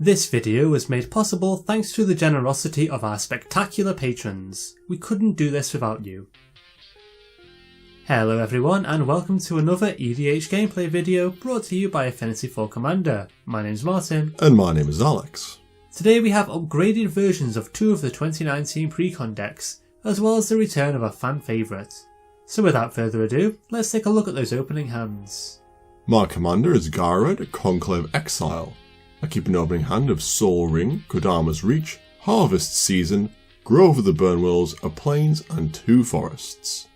This video was made possible thanks to the generosity of our spectacular patrons. We couldn't do this without you. Hello everyone and welcome to another EDH gameplay video brought to you by Affinity for Commander. My name's Martin. And my name is Alex. Today we have upgraded versions of two of the 2019 Precon decks, as well as the return of a fan favourite. So without further ado, let's take a look at those opening hands. My commander is Ghired, Conclave Exile. I keep an opening hand of Soul Ring, Kodama's Reach, Harvest Season, Grove of the Burnwillows, a Plains and 2 Forests.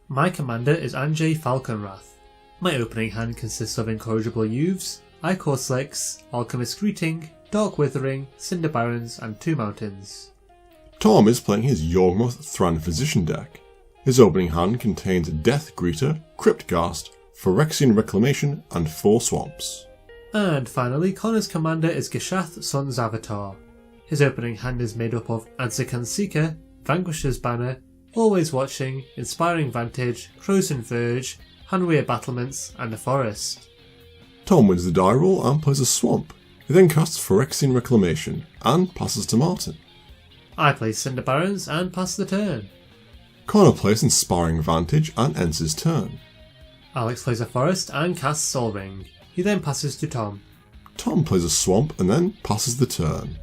My commander is Anje Falconwrath. My opening hand consists of Incorrigible Youths, Ichor Slicks, Alchemist Greeting, Dark Withering, Cinder Barrens and 2 Mountains. Tom is playing his Yawgmoth Thran Physician deck. His opening hand contains Death Greeter, Cryptghast, Phyrexian Reclamation and 4 Swamps. And finally, Connor's commander is Gishath, Sun's Avatar. His opening hand is made up of Ansikan Seeker, Vanquisher's Banner, Always Watching, Inspiring Vantage, Frozen Verge, Handweir Battlements and a Forest. Tom wins the die roll and plays a Swamp. He then casts Phyrexian Reclamation and passes to Martin. I play Cinder Barrens and pass the turn. Connor plays Inspiring Vantage and ends his turn. Alex plays a Forest and casts Soul Ring. He then passes to Tom. Tom plays a Swamp and then passes the turn.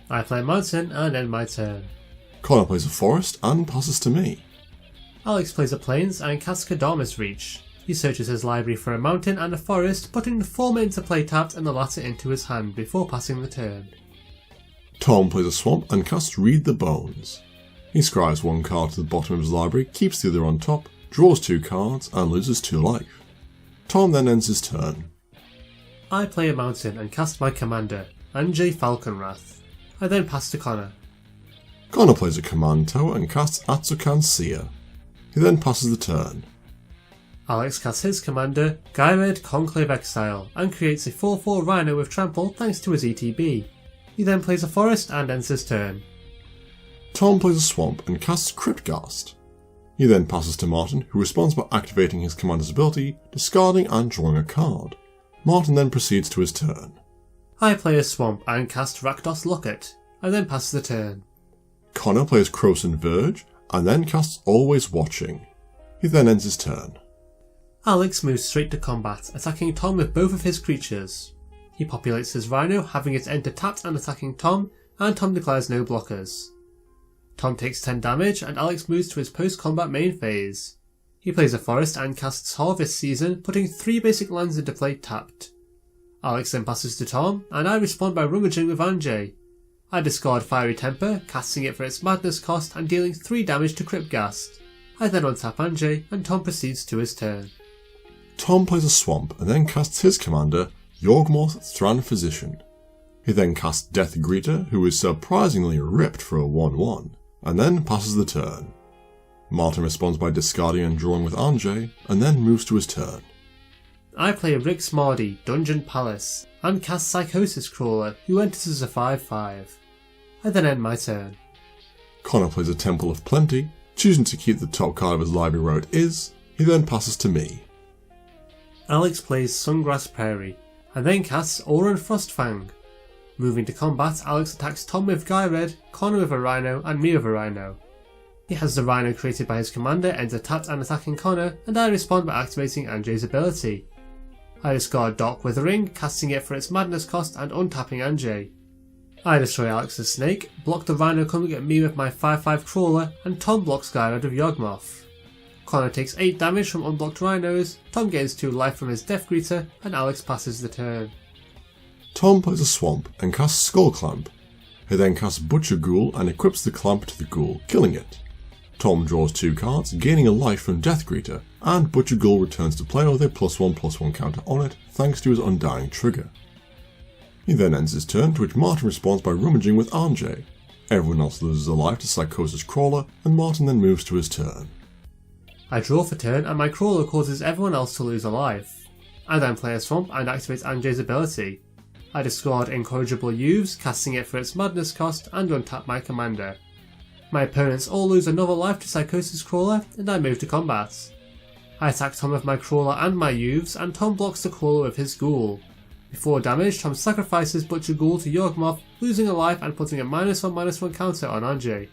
I play Mountain and end my turn. Connor plays a Forest and passes to me. Alex plays a Plains and casts Kodama's Reach. He searches his library for a mountain and a forest, putting the former into play tapped and the latter into his hand before passing the turn. Tom plays a Swamp and casts Read the Bones. He scribes 1 card to the bottom of his library, keeps the other on top, draws 2 cards and loses 2 life. Tom then ends his turn. I play a mountain and cast my commander, Anje Falconwrath. I then pass to Connor. Connor plays a command tower and casts Atsukan Seer. He then passes the turn. Alex casts his commander, Ghired, Conclave Exile, and creates a 4/4 Rhino with Trample thanks to his ETB. He then plays a forest and ends his turn. Tom plays a Swamp and casts Cryptghast. He then passes to Martin, who responds by activating his commander's ability, discarding and drawing a card. Martin then proceeds to his turn. I play a Swamp and cast Rakdos Locket. I then pass the turn. Connor plays Frozen Verge and then casts Always Watching. He then ends his turn. Alex moves straight to combat, attacking Tom with both of his creatures. He populates his Rhino, having it enter tapped and attacking Tom, and Tom declares no blockers. Tom takes 10 damage and Alex moves to his post-combat main phase. He plays a forest and casts Harvest Season, putting 3 basic lands into play tapped. Alex then passes to Tom, and I respond by rummaging with Anje. I discard Fiery Temper, casting it for its madness cost and dealing 3 damage to Cryptghast. I then untap Anje, and Tom proceeds to his turn. Tom plays a Swamp and then casts his commander, Yawgmoth Thran Physician. He then casts Death Greeter, who is surprisingly ripped for a 1/1, and then passes the turn. Martin responds by discarding and drawing with Anje, and then moves to his turn. I play Rix Mardy, Dungeon Palace, and cast Psychosis Crawler, who enters as a 5/5. I then end my turn. Connor plays a Temple of Plenty, choosing to keep the top card of his library where it is. He then passes to me. Alex plays Sungrass Prairie, and then casts Auron Frostfang. Moving to combat, Alex attacks Tom with Ghired, Connor with a Rhino, and me with a Rhino. He has the Rhino created by his commander enter tapped and attacking Connor, and I respond by activating Anje's ability. I discard Dark Withering, casting it for its madness cost and untapping Anje. I destroy Alex's snake, block the Rhino coming at me with my 5/5 crawler, and Tom blocks Ghired with Yawgmoth. Connor takes 8 damage from unblocked Rhinos, Tom gains 2 life from his Death Greeter, and Alex passes the turn. Tom plays a Swamp and casts Skull Clamp. He then casts Butcher Ghoul and equips the clamp to the ghoul, killing it. Tom draws 2 cards, gaining a life from Death Greeter, and Butcher Ghoul returns to play with a +1/+1 counter on it thanks to his Undying trigger. He then ends his turn, to which Martin responds by rummaging with Anje. Everyone else loses a life to Psychosis Crawler, and Martin then moves to his turn. I draw for turn and my crawler causes everyone else to lose a life. I then play a Swamp and activate Anje's ability. I discard Incorrigible Youths, casting it for its madness cost, and untap my commander. My opponents all lose another life to Psychosis Crawler, and I move to combat. I attack Tom with my crawler and my youths, and Tom blocks the crawler with his ghoul. Before damage, Tom sacrifices Butcher Ghoul to Yawgmoth, losing a life and putting a -1/-1 counter on Anje.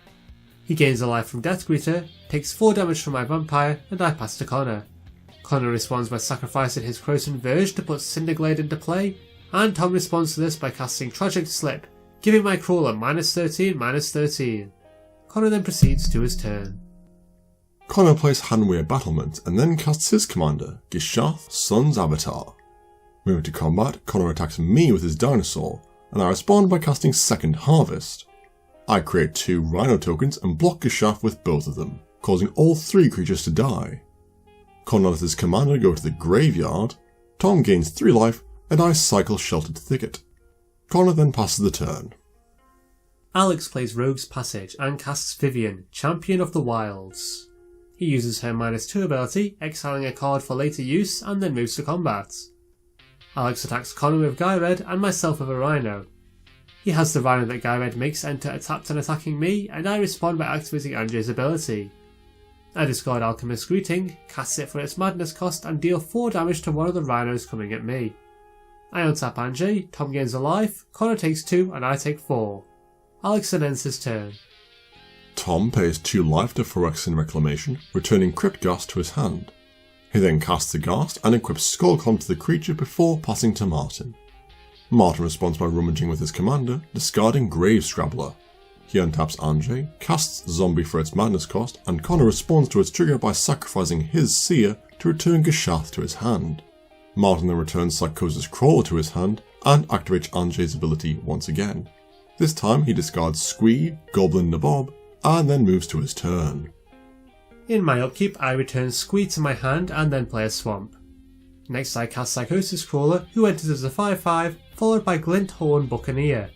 He gains a life from Death Greeter, takes 4 damage from my vampire, and I pass to Connor. Connor responds by sacrificing his Croson Verge to put Cinderglade into play, and Tom responds to this by casting Tragic Slip, giving my crawler -13/-13. Connor then proceeds to his turn. Connor plays Handweir Battlement and then casts his commander, Gishath, Sun's Avatar. Moving to combat, Connor attacks me with his dinosaur, and I respond by casting Second Harvest. I create 2 Rhino tokens and block Gishath with both of them, causing all 3 creatures to die. Connor lets his commander go to the graveyard, Tom gains 3 life, and I cycle Sheltered Thicket. Connor then passes the turn. Alex plays Rogue's Passage and casts Vivian, Champion of the Wilds. He uses her -2 ability, exiling a card for later use, and then moves to combat. Alex attacks Connor with Ghired and myself with a Rhino. He has the Rhino that Ghired makes enter a tapped and attacking me, and I respond by activating Anje's ability. I discard Alchemist's Greeting, cast it for its madness cost, and deal 4 damage to one of the Rhinos coming at me. I untap Anje, Tom gains a life, Connor takes 2 and I take 4. Alex then ends his turn. Tom pays 2 life to Phyrexian Reclamation, returning Crypt Ghast to his hand. He then casts the Ghast and equips Skullclamp to the creature before passing to Martin. Martin responds by rummaging with his commander, discarding Grave Scrabbler. He untaps Anje, casts Zombie for its madness cost, and Connor responds to its trigger by sacrificing his Seer to return Gishath to his hand. Martin then returns Psychosis Crawler to his hand and activates Anje's ability once again. This time he discards Squee, Goblin Nabob, and then moves to his turn. In my upkeep, I return Squee to my hand and then play a Swamp. Next I cast Psychosis Crawler, who enters as a 5/5, followed by Glinthorn Buccaneer.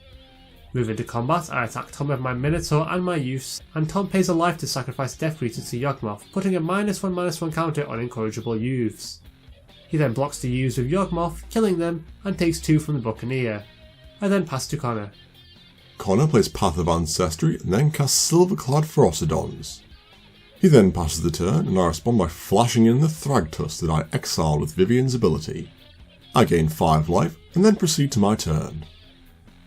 Moving to combat, I attack Tom with my Minotaur and my Youths, and Tom pays a life to sacrifice Death Greeter to Yawgmoth, putting a -1/-1 counter on Incorrigible Youths. He then blocks the Youths with Yawgmoth, killing them, and takes 2 from the Buccaneer. I then pass to Connor. Connor plays Path of Ancestry and then casts Silverclad Ferocidons. He then passes the turn, and I respond by flashing in the Thragtusk that I exile with Vivian's ability. I gain 5 life, and then proceed to my turn.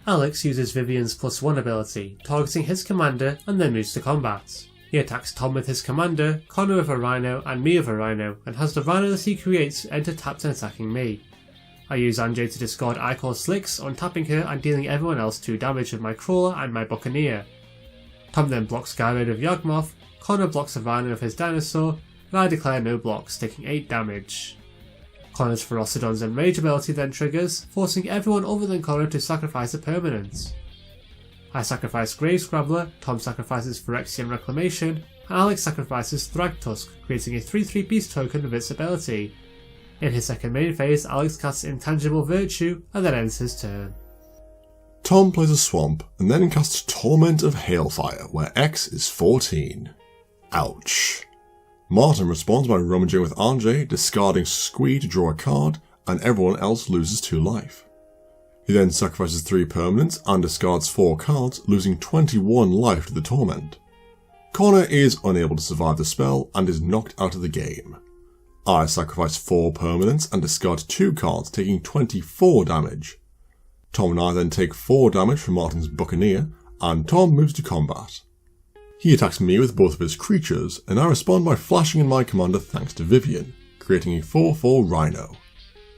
Alex uses Vivian's +1 ability, targeting his commander, and then moves to combat. He attacks Tom with his commander, Connor with a Rhino, and me with a Rhino, and has the Rhino that he creates enter tapped and attacking me. I use Anje to discard Icor Slicks, untapping her and dealing everyone else 2 damage with my Crawler and my Buccaneer. Tom then blocks Ghired of Yawgmoth, Connor blocks a Rhino of his Dinosaur, and I declare no blocks, taking 8 damage. Connor's Ferocidons and Rage ability then triggers, forcing everyone other than Connor to sacrifice a permanent. I sacrifice Grave Scrabbler, Tom sacrifices Phyrexian Reclamation, and Alex sacrifices Thragtusk, creating a 3/3 beast token with its ability. In his second main phase, Alex casts Intangible Virtue and then ends his turn. Tom plays a Swamp and then casts Torment of Hailfire, where X is 14. Ouch. Martin responds by rummaging with Anje, discarding Squee to draw a card, and everyone else loses 2 life. He then sacrifices 3 permanents and discards 4 cards, losing 21 life to the Torment. Connor is unable to survive the spell and is knocked out of the game. I sacrifice 4 permanents and discard 2 cards, taking 24 damage. Tom and I then take 4 damage from Martin's Buccaneer, and Tom moves to combat. He attacks me with both of his creatures, and I respond by flashing in my commander thanks to Vivian, creating a 4/4 Rhino.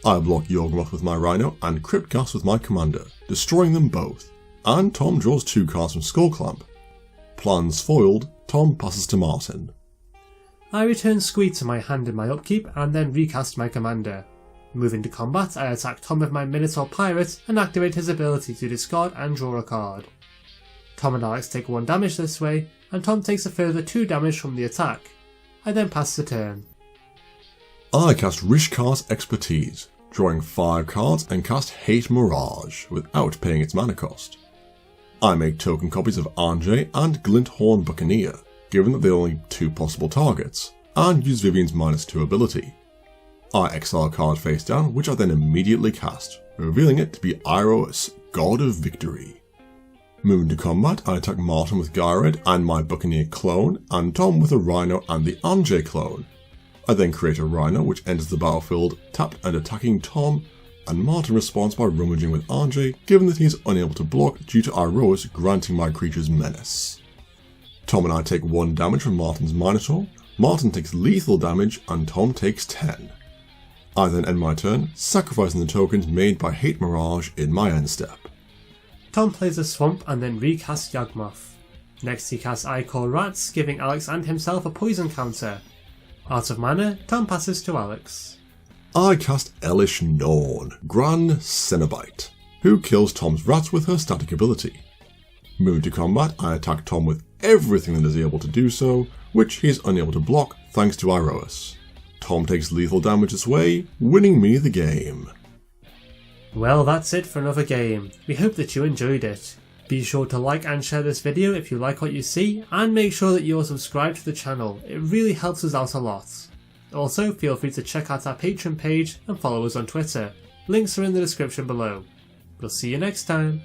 I block Yawgmoth with my Rhino and Crypt Ghast with my commander, destroying them both, and Tom draws 2 cards from Skullclamp. Plans foiled, Tom passes to Martin. I return Squee to my hand in my upkeep and then recast my commander. Moving to combat, I attack Tom with my Minotaur Pirate and activate his ability to discard and draw a card. Tom and Alex take 1 damage this way, and Tom takes a further 2 damage from the attack. I then pass the turn. I cast Rishkar's Expertise, drawing 5 cards and cast Hate Mirage without paying its mana cost. I make token copies of Anje and Glinthorn Buccaneer, given that they are only 2 possible targets, and use Vivian's -2 ability. I exile a card face down, which I then immediately cast, revealing it to be Iroas, God of Victory. Moving to combat, I attack Martin with Ghired and my Buccaneer clone, and Tom with a Rhino and the Anje clone. I then create a Rhino which enters the battlefield tapped and attacking Tom, and Martin responds by rummaging with Anje, given that he is unable to block due to Iroas granting my creature's menace. Tom and I take 1 damage from Martin's Minotaur, Martin takes lethal damage, and Tom takes 10. I then end my turn, sacrificing the tokens made by Hate Mirage in my end step. Tom plays a swamp and then recasts Yawgmoth. Next he casts Ichor Rats, giving Alex and himself a poison counter. Out of mana, Tom passes to Alex. I cast Elish Norn, Grand Cenobite, who kills Tom's rats with her static ability. Moving to combat, I attack Tom with everything that is able to do so, which he is unable to block thanks to Iroas. Tom takes lethal damage this way, winning me the game. Well, that's it for another game. We hope that you enjoyed it. Be sure to like and share this video if you like what you see, and make sure that you are subscribed to the channel. It really helps us out a lot. Also, feel free to check out our Patreon page and follow us on Twitter. Links are in the description below. We'll see you next time.